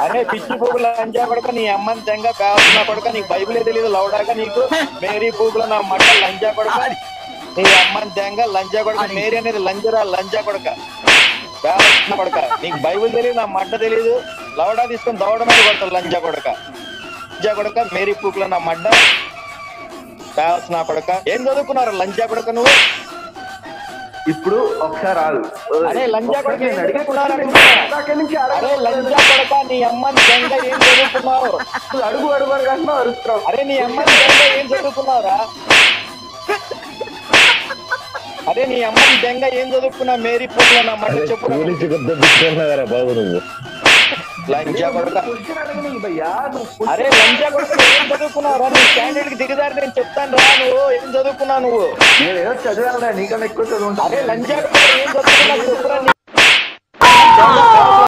అరే పిచ్చి పూకుల లంజా కొడక నీ అమ్మని తెంగ కావాల్సిన కొడక నీకు బైబిలే తెలియదు లౌడాక నీకు మేరీ పూకుల నా మట్ట లంజా కొడక నీ అమ్మని తెంగ లంజా కొడక మేరీ అనేది లంజరా లంజా కొడక కావాల్సిన కొడక నీకు బైబిల్ తెలియదు నా మడ్డ తెలియదు లౌడా తీసుకొని దౌడ మీద కొడతావు లంజా కొడక మేరీ పూకుల నా మడ్డ కావాల్సిన కొడక ఏం చదువుకున్నారు లంజా కొడక నువ్వు ఇప్పుడు ఒకసారి ఆగు. అరే లంజా కొడక అరే లంజా కొడక నీ అమ్మని దెంగ ఏం చదువుకున్నావు అడుగు అడుగుతున్నావు అరుస్తున్నావు. అరే నీ అమ్మని దెంగ ఏం చదువుకున్నావురా అరే నీ అమ్మని దెంగ ఏం చదువుకున్నావు మేరీ పూల నా మాట చెప్పు బాబు నువ్వు లంజా కొడక భయ్యా అరే లంజా కొడక ఏం చదువుకున్నావురా నీ స్టాండర్డ్ కి దిగదారి నేను చెప్తాను రా నువ్వు ఏం చదువుకున్నావు నువ్వు నేను ఏదో చదివాను నీకన్నా ఎక్కువ చదువుకుంటా. అరే లంజా కొడక ఏం చదువుకున్నావు చెప్పురా